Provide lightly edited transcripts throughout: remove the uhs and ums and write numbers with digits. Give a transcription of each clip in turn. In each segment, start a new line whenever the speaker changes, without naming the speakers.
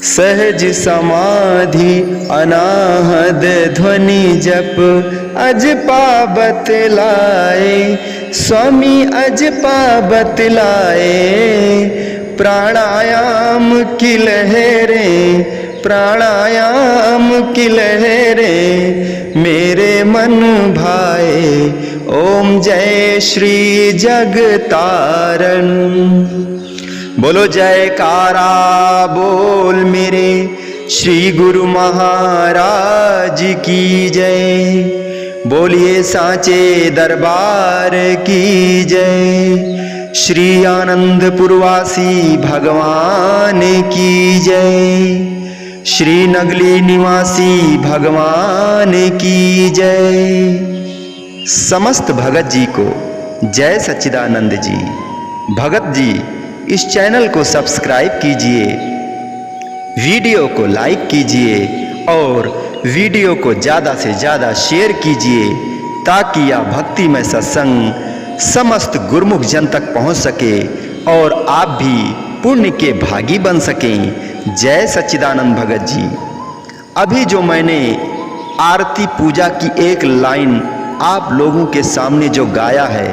सहज समाधि अनाहद ध्वनि जप अजपा बतलाए, स्वामी अजपा बतलाए। प्राणायाम की लहरें, प्राणायाम की लहरें मेरे मन भाए। ओम जय श्री जगतारण। बोलो जयकारा बोल मेरे श्री गुरु महाराज की जय। बोलिए साचे दरबार की जय। श्री आनंदपुरवासी भगवान की जय। श्री नगली निवासी भगवान की जय। समस्त भगत जी को जय सच्चिदानंद जी। भगत जी इस चैनल को सब्सक्राइब कीजिए, वीडियो को लाइक कीजिए और वीडियो को ज़्यादा से ज़्यादा शेयर कीजिए ताकि यह भक्तिमय सत्संग समस्त गुरुमुख जन तक पहुंच सके और आप भी पुण्य के भागी बन सकें। जय सच्चिदानंद भगत जी। अभी जो मैंने आरती पूजा की एक लाइन आप लोगों के सामने जो गाया है,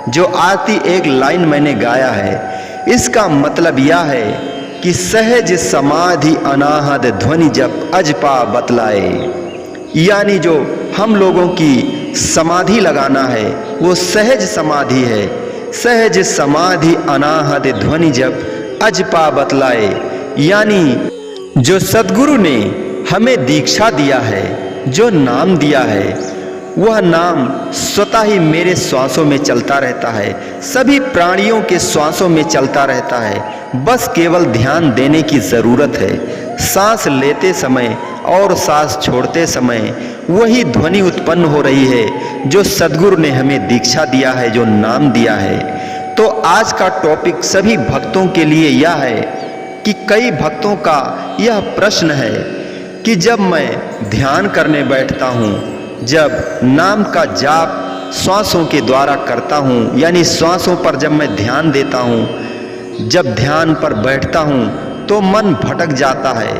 जो आरती एक लाइन मैंने गाया है, इसका मतलब यह है कि सहज समाधि अनाहद ध्वनि जप अजपा बतलाए। यानी जो हम लोगों की समाधि लगाना है वो सहज समाधि है। सहज समाधि अनाहद ध्वनि जप अजपा बतलाए, यानी जो सद्गुरु ने हमें दीक्षा दिया है, जो नाम दिया है, वह नाम स्वतः ही मेरे श्वासों में चलता रहता है, सभी प्राणियों के श्वासों में चलता रहता है। बस केवल ध्यान देने की ज़रूरत है। सांस लेते समय और सांस छोड़ते समय वही ध्वनि उत्पन्न हो रही है जो सद्गुरु ने हमें दीक्षा दिया है, जो नाम दिया है। तो आज का टॉपिक सभी भक्तों के लिए यह है कि कई भक्तों का यह प्रश्न है कि जब मैं ध्यान करने बैठता हूँ, जब नाम का जाप श्वासों के द्वारा करता हूँ, यानी श्वासों पर जब मैं ध्यान देता हूँ, जब ध्यान पर बैठता हूँ तो मन भटक जाता है,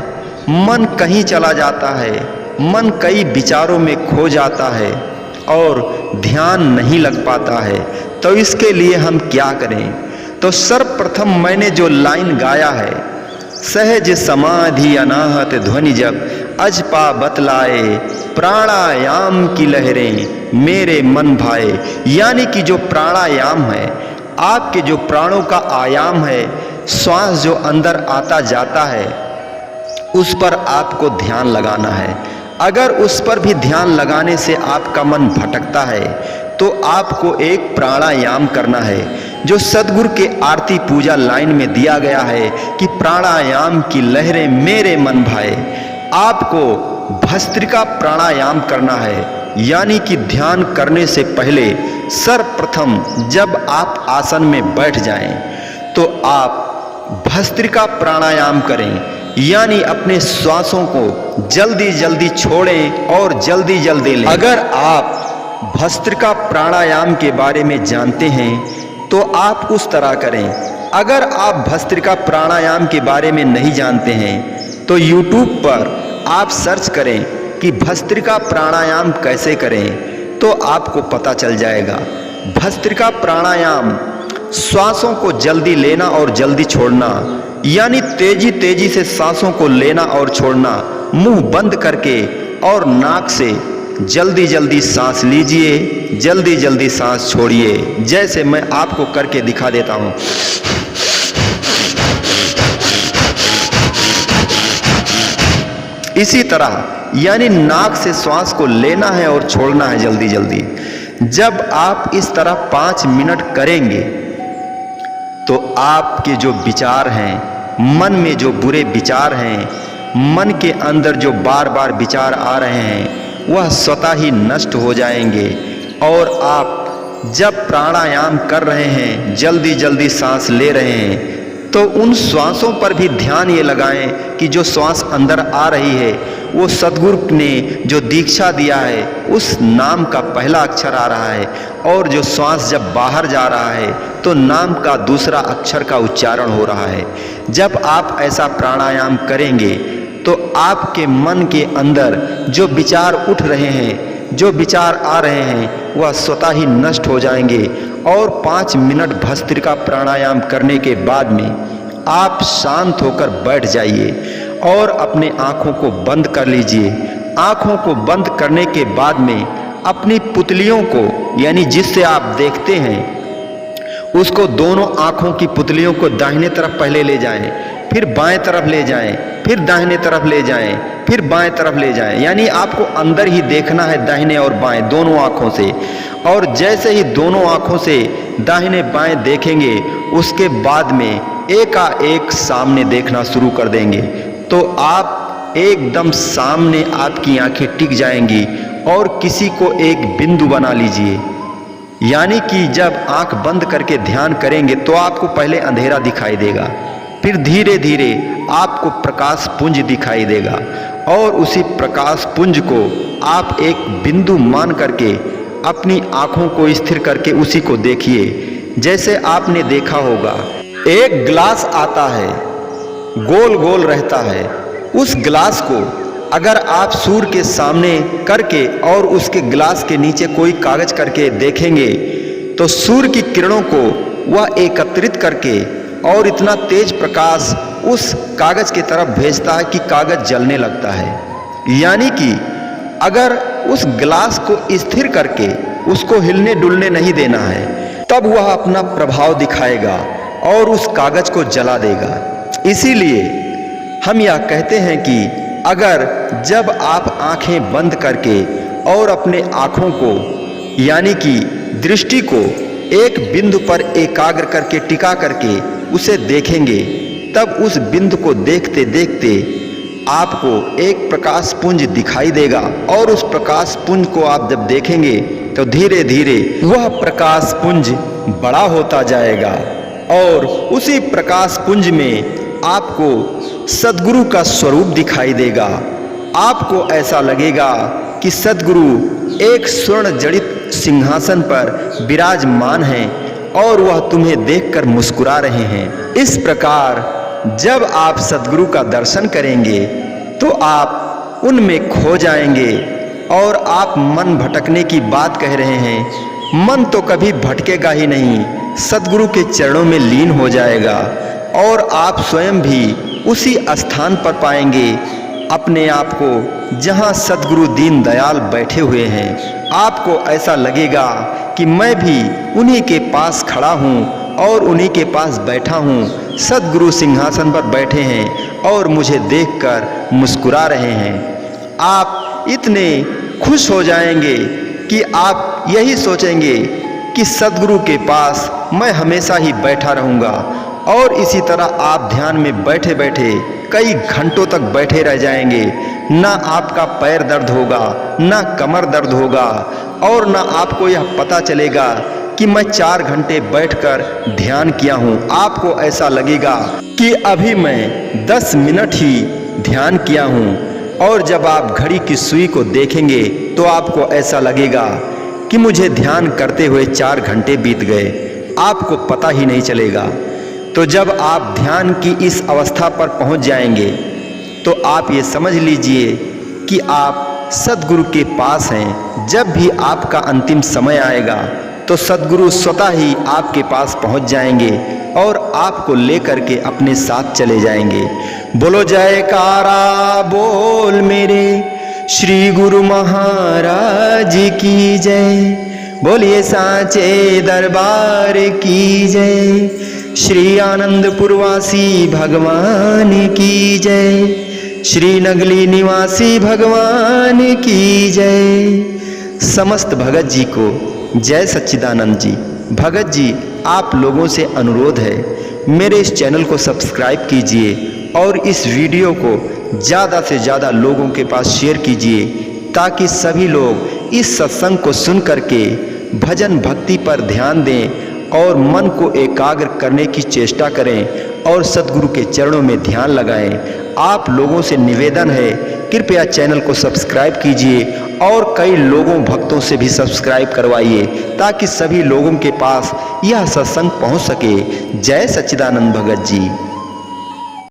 मन कहीं चला जाता है, मन कई विचारों में खो जाता है और ध्यान नहीं लग पाता है। तो इसके लिए हम क्या करें? तो सर्वप्रथम मैंने जो लाइन गाया है, सहज समाधि अनाहत ध्वनि जप अजपा बतलाए, प्राणायाम की लहरें मेरे मन भाए। यानी कि जो प्राणायाम है, आपके जो प्राणों का आयाम है, श्वास जो अंदर आता जाता है, उस पर आपको ध्यान लगाना है। अगर उस पर भी ध्यान लगाने से आपका मन भटकता है तो आपको एक प्राणायाम करना है जो सद्गुरु के आरती पूजा लाइन में दिया गया है कि प्राणायाम की लहरें मेरे मन भाए। आपको भस्त्रिका प्राणायाम करना है, यानी कि ध्यान करने से पहले सर्वप्रथम जब आप आसन में बैठ जाएं तो आप भस्त्रिका प्राणायाम करें, यानी अपने श्वासों को जल्दी जल्दी छोड़ें और जल्दी जल्दी लें। अगर आप भस्त्रिका प्राणायाम के बारे में जानते हैं तो आप उस तरह करें। अगर आप भस्त्रिका प्राणायाम के बारे में नहीं जानते हैं तो YouTube पर आप सर्च करें कि भस्त्रिका प्राणायाम कैसे करें, तो आपको पता चल जाएगा। भस्त्रिका प्राणायाम श्वासों को जल्दी लेना और जल्दी छोड़ना, यानी तेजी तेजी से सांसों को लेना और छोड़ना, मुंह बंद करके और नाक से जल्दी जल्दी सांस लीजिए, जल्दी जल्दी सांस छोड़िए। जैसे मैं आपको करके दिखा देता हूं। इसी तरह यानी नाक से श्वास को लेना है और छोड़ना है जल्दी जल्दी। जब आप इस तरह 5 मिनट करेंगे तो आपके जो विचार हैं, मन में जो बुरे विचार हैं, मन के अंदर जो बार बार विचार आ रहे हैं, वह स्वतः ही नष्ट हो जाएंगे। और आप जब प्राणायाम कर रहे हैं, जल्दी जल्दी सांस ले रहे हैं, तो उन श्वासों पर भी ध्यान ये लगाएं कि जो श्वास अंदर आ रही है वो सद्गुरु ने जो दीक्षा दिया है उस नाम का पहला अक्षर आ रहा है, और जो श्वास जब बाहर जा रहा है तो नाम का दूसरा अक्षर का उच्चारण हो रहा है। जब आप ऐसा प्राणायाम करेंगे तो आपके मन के अंदर जो विचार उठ रहे हैं, जो विचार आ रहे हैं, वह स्वतः ही नष्ट हो जाएंगे। और 5 मिनट भस्त्रिका प्राणायाम करने के बाद में आप शांत होकर बैठ जाइए और अपने आँखों को बंद कर लीजिए। आँखों को बंद करने के बाद में अपनी पुतलियों को, यानी जिससे आप देखते हैं उसको, दोनों आँखों की पुतलियों को दाहिने तरफ पहले ले जाएं, फिर बाएं तरफ ले जाएं, फिर दाहिने तरफ ले जाएं, फिर बाएं तरफ ले जाएं। यानी आपको अंदर ही देखना है, दाहिने और बाएं दोनों आँखों से। और जैसे ही दोनों आँखों से दाहिने बाएं देखेंगे उसके बाद में एकाएक सामने देखना शुरू कर देंगे, तो आप एकदम सामने आपकी आंखें टिक जाएंगी। और किसी को एक बिंदु बना लीजिए, यानी कि जब आंख बंद करके ध्यान करेंगे तो आपको पहले अंधेरा दिखाई देगा, फिर धीरे धीरे आपको प्रकाश पुंज दिखाई देगा, और उसी प्रकाश पुंज को आप एक बिंदु मान करके अपनी आंखों को स्थिर करके उसी को देखिए। जैसे आपने देखा होगा एक ग्लास आता है, गोल गोल रहता है, उस ग्लास को अगर आप सूर्य के सामने करके और उसके ग्लास के नीचे कोई कागज करके देखेंगे तो सूर्य की किरणों को वह एकत्रित करके और इतना तेज प्रकाश उस कागज की तरफ भेजता है कि कागज जलने लगता है। यानी कि अगर उस ग्लास को स्थिर करके उसको हिलने डुलने नहीं देना है, तब वह अपना प्रभाव दिखाएगा और उस कागज को जला देगा। इसीलिए हम यह कहते हैं कि अगर जब आप आंखें बंद करके और अपने आंखों को, यानी कि दृष्टि को एक बिंदु पर एकाग्र करके टिका करके उसे देखेंगे, तब उस बिंदु को देखते देखते आपको एक प्रकाश पुंज दिखाई देगा। और उस प्रकाश पुंज को आप जब देखेंगे तो धीरे धीरे वह प्रकाश पुंज बड़ा होता जाएगा, और उसी प्रकाश पुंज में आपको सद्गुरु का स्वरूप दिखाई देगा। आपको ऐसा लगेगा कि सद्गुरु एक स्वर्ण जड़ित सिंहासन पर विराजमान हैं और वह तुम्हें देखकर मुस्कुरा रहे हैं। इस प्रकार जब आप सद्गुरु का दर्शन करेंगे तो आप उनमें खो जाएंगे। और आप मन भटकने की बात कह रहे हैं, मन तो कभी भटकेगा ही नहीं, सद्गुरु के चरणों में लीन हो जाएगा और आप स्वयं भी उसी स्थान पर पाएंगे अपने आप को जहां सद्गुरु दीन दयाल बैठे हुए हैं। आपको ऐसा लगेगा कि मैं भी उन्हीं के पास खड़ा हूं और उन्हीं के पास बैठा हूं। सद्गुरु सिंहासन पर बैठे हैं और मुझे देखकर मुस्कुरा रहे हैं। आप इतने खुश हो जाएंगे कि आप यही सोचेंगे कि सद्गुरु के पास मैं हमेशा ही बैठा रहूँगा। और इसी तरह आप ध्यान में बैठे बैठे कई घंटों तक बैठे रह जाएंगे। ना आपका पैर दर्द होगा, ना कमर दर्द होगा, और ना आपको यह पता चलेगा कि मैं 4 घंटे बैठकर ध्यान किया हूँ। आपको ऐसा लगेगा कि अभी मैं 10 मिनट ही ध्यान किया हूँ। और जब आप घड़ी की सुई को देखेंगे तो आपको ऐसा लगेगा कि मुझे ध्यान करते हुए 4 घंटे बीत गए, आपको पता ही नहीं चलेगा। तो जब आप ध्यान की इस अवस्था पर पहुंच जाएंगे तो आप ये समझ लीजिए कि आप सद्गुरु के पास हैं। जब भी आपका अंतिम समय आएगा तो सद्गुरु स्वतः ही आपके पास पहुंच जाएंगे और आपको लेकर के अपने साथ चले जाएंगे। बोलो जयकारा बोल मेरे श्री गुरु महाराज की जय। बोलिए सांचे दरबार की जय। श्री आनंदपुरवासी भगवान की जय। श्री नगली निवासी भगवान की जय। समस्त भगत जी को जय सच्चिदानंद जी। भगत जी, आप लोगों से अनुरोध है, मेरे इस चैनल को सब्सक्राइब कीजिए और इस वीडियो को ज़्यादा से ज़्यादा लोगों के पास शेयर कीजिए, ताकि सभी लोग इस सत्संग को सुन करके भजन भक्ति पर ध्यान दें और मन को एकाग्र करने की चेष्टा करें और सद्गुरु के चरणों में ध्यान लगाएं। आप लोगों से निवेदन है, कृपया चैनल को सब्सक्राइब कीजिए और कई लोगों भक्तों से भी सब्सक्राइब करवाइए ताकि सभी लोगों के पास यह सत्संग पहुंच सके। जय सच्चिदानंद भगत जी।